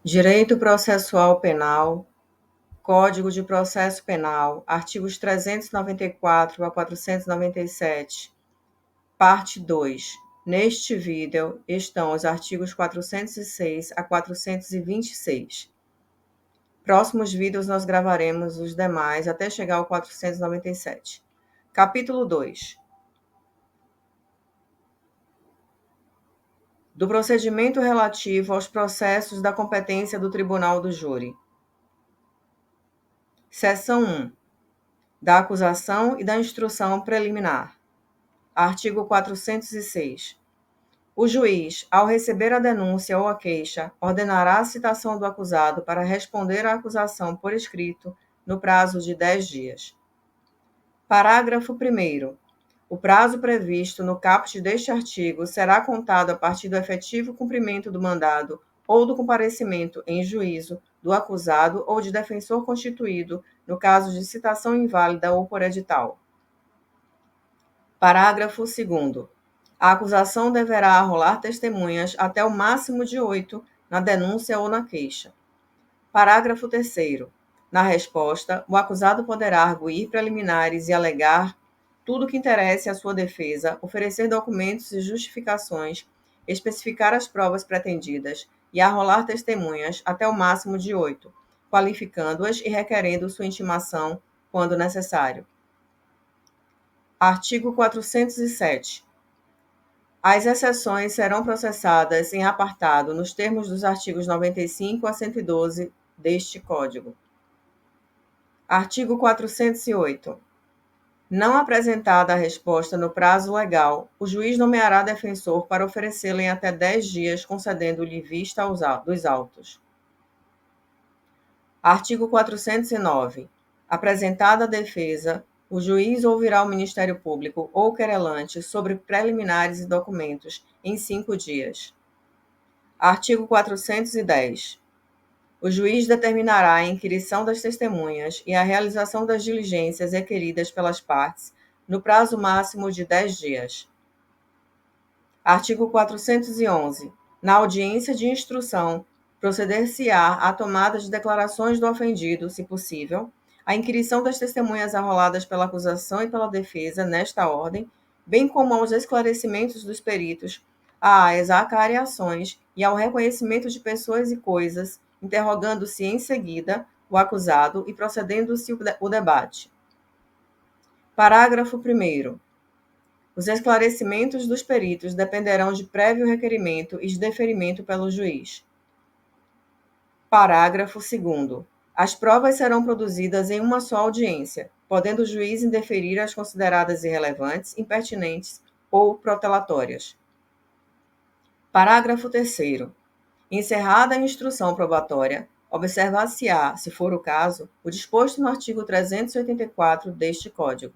Direito processual penal, Código de Processo Penal, artigos 394 a 497, parte 2. Neste vídeo estão os artigos 406 a 426. Próximos vídeos nós gravaremos os demais até chegar ao 497. Capítulo 2. Do procedimento relativo aos processos da competência do Tribunal do Júri. Seção 1. Da acusação e da instrução preliminar. Artigo 406. O juiz, ao receber a denúncia ou a queixa, ordenará a citação do acusado para responder à acusação por escrito no prazo de 10 dias. Parágrafo 1º. O prazo previsto no caput deste artigo será contado a partir do efetivo cumprimento do mandado ou do comparecimento em juízo do acusado ou de defensor constituído, no caso de citação inválida ou por edital. Parágrafo 2º. A acusação deverá arrolar testemunhas até o máximo de 8 na denúncia ou na queixa. Parágrafo 3º. Na resposta, o acusado poderá arguir preliminares e alegar tudo que interesse à sua defesa, oferecer documentos e justificações, especificar as provas pretendidas e arrolar testemunhas até o máximo de 8, qualificando-as e requerendo sua intimação quando necessário. Artigo 407. As exceções serão processadas em apartado nos termos dos artigos 95 a 112 deste Código. Artigo 408. Não apresentada a resposta no prazo legal, o juiz nomeará defensor para oferecê-la em até 10 dias, concedendo-lhe vista dos autos. Artigo 409. Apresentada a defesa, o juiz ouvirá o Ministério Público ou querelante sobre preliminares e documentos em 5 dias. Artigo 410. O juiz determinará a inquirição das testemunhas e a realização das diligências requeridas pelas partes no prazo máximo de 10 dias. Artigo 411. Na audiência de instrução, proceder-se-á à tomada de declarações do ofendido, se possível, a inquirição das testemunhas arroladas pela acusação e pela defesa, nesta ordem, bem como aos esclarecimentos dos peritos, às acariações e ao reconhecimento de pessoas e coisas, interrogando-se em seguida o acusado e procedendo-se o debate. Parágrafo 1º. Os esclarecimentos dos peritos dependerão de prévio requerimento e de deferimento pelo juiz. Parágrafo 2º. As provas serão produzidas em uma só audiência, podendo o juiz indeferir as consideradas irrelevantes, impertinentes ou protelatórias. Parágrafo 3º. Encerrada a instrução probatória, observar-se-á, se for o caso, o disposto no artigo 384 deste Código.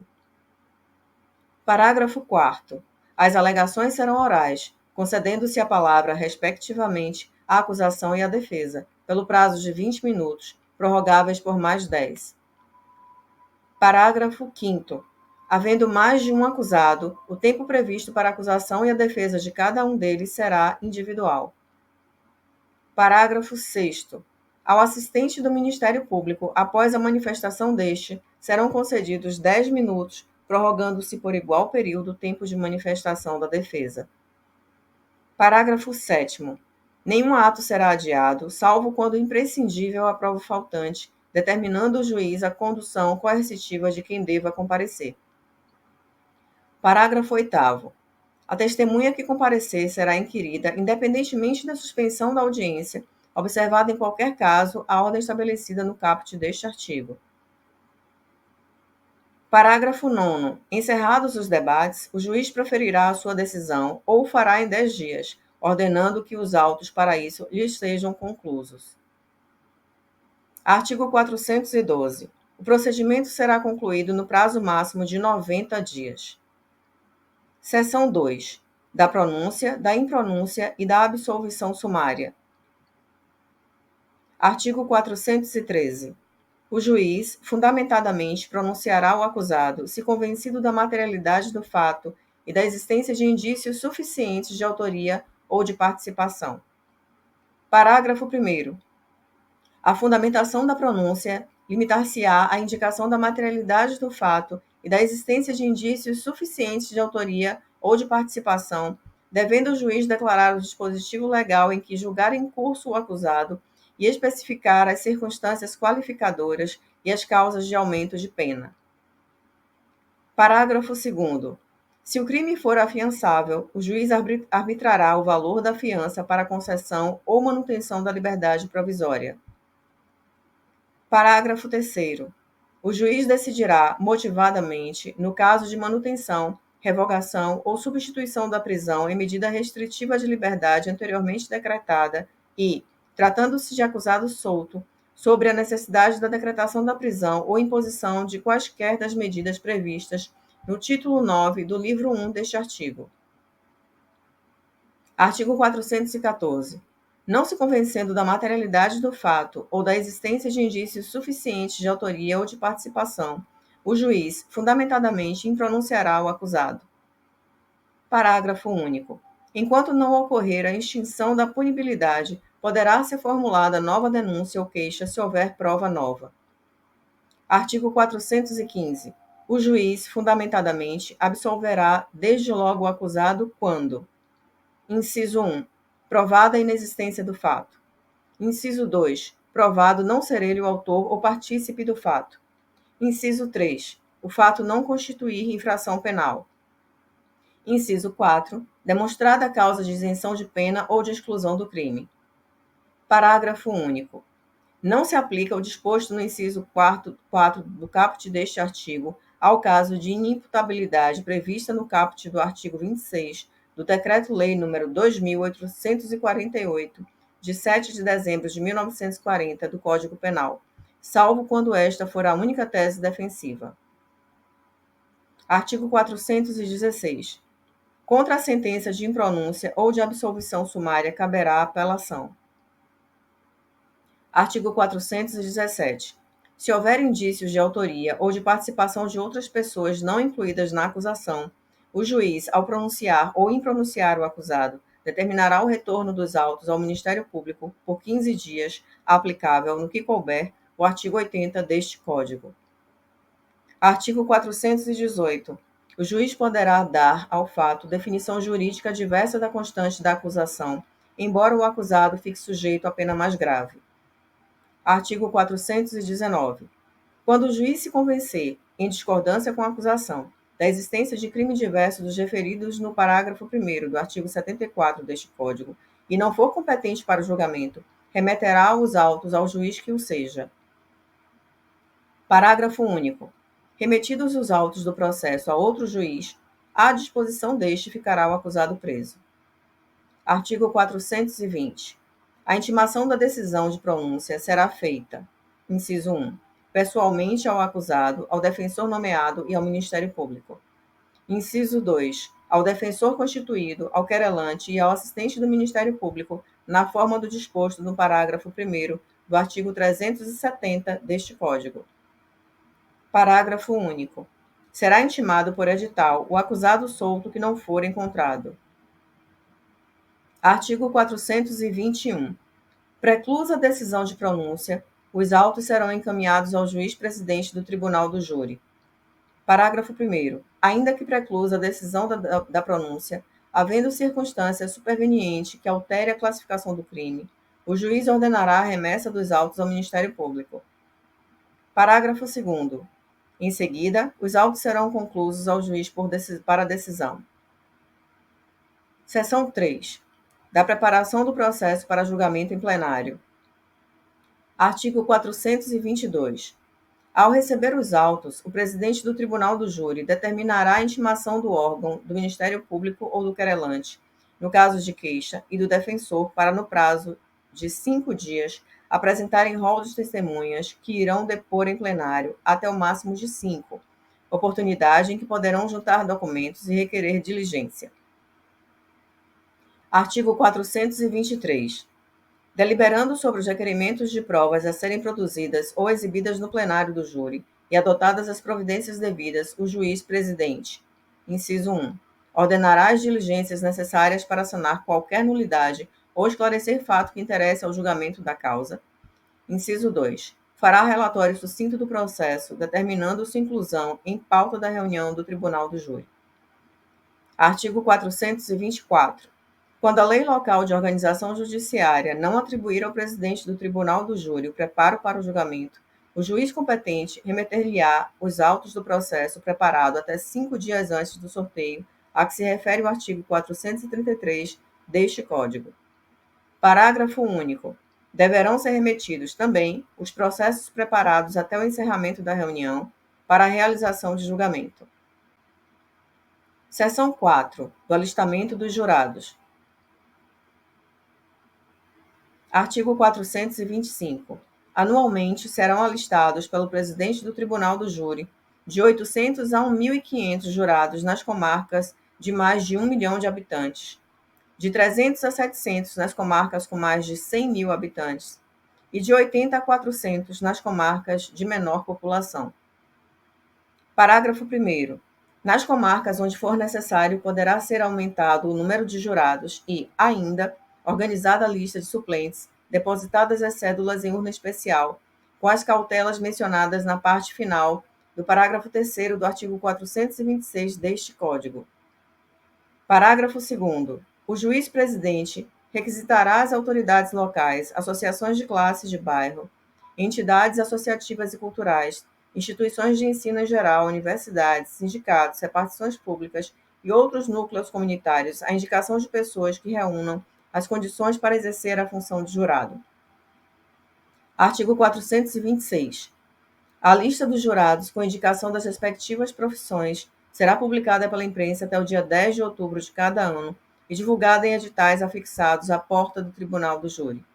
Parágrafo 4º. As alegações serão orais, concedendo-se a palavra, respectivamente, à acusação e à defesa, pelo prazo de 20 minutos, prorrogáveis por mais 10. Parágrafo 5º. Havendo mais de um acusado, o tempo previsto para a acusação e a defesa de cada um deles será individual. Parágrafo 6º. Ao assistente do Ministério Público, após a manifestação deste, serão concedidos 10 minutos, prorrogando-se por igual período o tempo de manifestação da defesa. Parágrafo 7º. Nenhum ato será adiado, salvo quando imprescindível a prova faltante, determinando o juiz a condução coercitiva de quem deva comparecer. Parágrafo 8º. A testemunha que comparecer será inquirida, independentemente da suspensão da audiência, observada em qualquer caso a ordem estabelecida no caput deste artigo. Parágrafo 9º. Encerrados os debates, o juiz proferirá a sua decisão ou o fará em 10 dias, ordenando que os autos para isso lhes sejam conclusos. Artigo 412. O procedimento será concluído no prazo máximo de 90 dias. Seção 2. Da pronúncia, da impronúncia e da absolvição sumária. Artigo 413. O juiz, fundamentadamente, pronunciará o acusado, se convencido da materialidade do fato e da existência de indícios suficientes de autoria ou de participação. Parágrafo 1º. A fundamentação da pronúncia limitar-se-á à indicação da materialidade do fato e da existência de indícios suficientes de autoria ou de participação, devendo o juiz declarar o dispositivo legal em que julgar em curso o acusado e especificar as circunstâncias qualificadoras e as causas de aumento de pena. Parágrafo 2º. Se o crime for afiançável, o juiz arbitrará o valor da fiança para concessão ou manutenção da liberdade provisória. Parágrafo 3º. O juiz decidirá motivadamente, no caso de manutenção, revogação ou substituição da prisão em medida restritiva de liberdade anteriormente decretada e, tratando-se de acusado solto, sobre a necessidade da decretação da prisão ou imposição de quaisquer das medidas previstas no título 9 do livro 1 deste artigo. Artigo 414. Não se convencendo da materialidade do fato ou da existência de indícios suficientes de autoria ou de participação, o juiz, fundamentadamente, impronunciará o acusado. Parágrafo único. Enquanto não ocorrer a extinção da punibilidade, poderá ser formulada nova denúncia ou queixa se houver prova nova. Artigo 415. O juiz, fundamentadamente, absolverá desde logo o acusado quando: Inciso 1. Provada a inexistência do fato. Inciso 2. Provado não ser ele o autor ou partícipe do fato. Inciso 3. O fato não constituir infração penal. Inciso 4. Demonstrada a causa de isenção de pena ou de exclusão do crime. Parágrafo único. Não se aplica o disposto no inciso 4 do caput deste artigo ao caso de inimputabilidade prevista no caput do artigo 26 do Decreto-Lei nº 2.848, de 7 de dezembro de 1940, do Código Penal, salvo quando esta for a única tese defensiva. Artigo 416. Contra a sentença de impronúncia ou de absolvição sumária caberá apelação. Artigo 417. Se houver indícios de autoria ou de participação de outras pessoas não incluídas na acusação, o juiz, ao pronunciar ou impronunciar o acusado, determinará o retorno dos autos ao Ministério Público por 15 dias, aplicável, no que couber, o artigo 80 deste Código. Artigo 418. O juiz poderá dar ao fato definição jurídica diversa da constante da acusação, embora o acusado fique sujeito à pena mais grave. Artigo 419. Quando o juiz se convencer, em discordância com a acusação, da existência de crime diverso dos referidos no parágrafo 1º do artigo 74 deste Código, e não for competente para o julgamento, remeterá os autos ao juiz que o seja. Parágrafo único. Remetidos os autos do processo a outro juiz, à disposição deste ficará o acusado preso. Artigo 420. A intimação da decisão de pronúncia será feita: inciso 1. Pessoalmente ao acusado, ao defensor nomeado e ao Ministério Público. Inciso 2. Ao defensor constituído, ao querelante e ao assistente do Ministério Público, na forma do disposto no parágrafo 1º do artigo 370 deste Código. Parágrafo único. Será intimado por edital o acusado solto que não for encontrado. Artigo 421. Preclusa a decisão de pronúncia, os autos serão encaminhados ao juiz-presidente do Tribunal do Júri. Parágrafo 1º. Ainda que preclusa a decisão da pronúncia, havendo circunstância superveniente que altere a classificação do crime, o juiz ordenará a remessa dos autos ao Ministério Público. Parágrafo 2º. Em seguida, os autos serão conclusos ao juiz para decisão. Seção 3. Da preparação do processo para julgamento em plenário. Artigo 422. Ao receber os autos, o presidente do Tribunal do Júri determinará a intimação do órgão, do Ministério Público ou do querelante, no caso de queixa, e do defensor para, no prazo de 5 dias, apresentarem rol de testemunhas que irão depor em plenário até o máximo de 5, oportunidade em que poderão juntar documentos e requerer diligência. Artigo 423. Deliberando sobre os requerimentos de provas a serem produzidas ou exibidas no plenário do júri e adotadas as providências devidas, o juiz-presidente, inciso 1, ordenará as diligências necessárias para sanar qualquer nulidade ou esclarecer fato que interesse ao julgamento da causa. Inciso 2. Fará relatório sucinto do processo, determinando sua inclusão em pauta da reunião do Tribunal do Júri. Artigo 424. Quando a lei local de organização judiciária não atribuir ao presidente do Tribunal do Júri o preparo para o julgamento, o juiz competente remeter-lhe-á os autos do processo preparado até 5 dias antes do sorteio, a que se refere o artigo 433 deste Código. Parágrafo único. Deverão ser remetidos também os processos preparados até o encerramento da reunião para a realização de julgamento. Seção 4. Do alistamento dos jurados. Artigo 425. Anualmente serão alistados pelo presidente do Tribunal do Júri de 800 a 1.500 jurados nas comarcas de mais de 1 milhão de habitantes, de 300 a 700 nas comarcas com mais de 100 mil habitantes e de 80 a 400 nas comarcas de menor população. Parágrafo 1º. Nas comarcas onde for necessário, poderá ser aumentado o número de jurados e, ainda, organizada a lista de suplentes, depositadas as cédulas em urna especial, com as cautelas mencionadas na parte final do parágrafo 3º do artigo 426 deste Código. Parágrafo 2º. O juiz-presidente requisitará às autoridades locais, associações de classes de bairro, entidades associativas e culturais, instituições de ensino em geral, universidades, sindicatos, repartições públicas e outros núcleos comunitários a indicação de pessoas que reúnam as condições para exercer a função de jurado. Artigo 426. A lista dos jurados, com indicação das respectivas profissões, será publicada pela imprensa até o dia 10 de outubro de cada ano e divulgada em editais afixados à porta do Tribunal do Júri.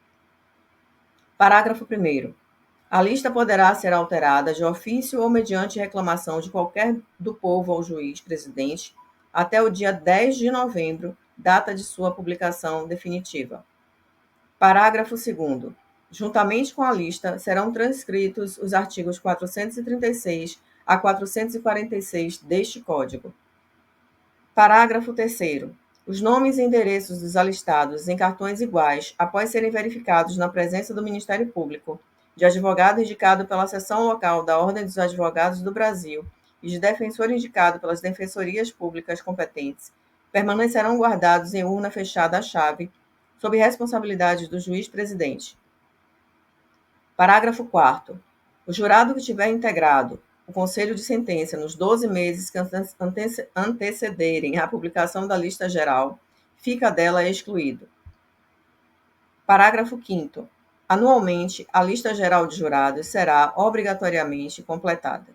Parágrafo 1º. A lista poderá ser alterada de ofício ou mediante reclamação de qualquer do povo ao juiz-presidente até o dia 10 de novembro, data de sua publicação definitiva. Parágrafo 2º. Juntamente com a lista, serão transcritos os artigos 436 a 446 deste Código. Parágrafo 3º. Os nomes e endereços dos alistados em cartões iguais, após serem verificados na presença do Ministério Público, de advogado indicado pela seção local da Ordem dos Advogados do Brasil e de defensor indicado pelas defensorias públicas competentes, permanecerão guardados em urna fechada à chave, sob responsabilidade do juiz-presidente. Parágrafo 4º. O jurado que tiver integrado o conselho de sentença nos 12 meses que antecederem a publicação da lista geral, fica dela excluído. Parágrafo 5º. Anualmente, a lista geral de jurados será obrigatoriamente completada.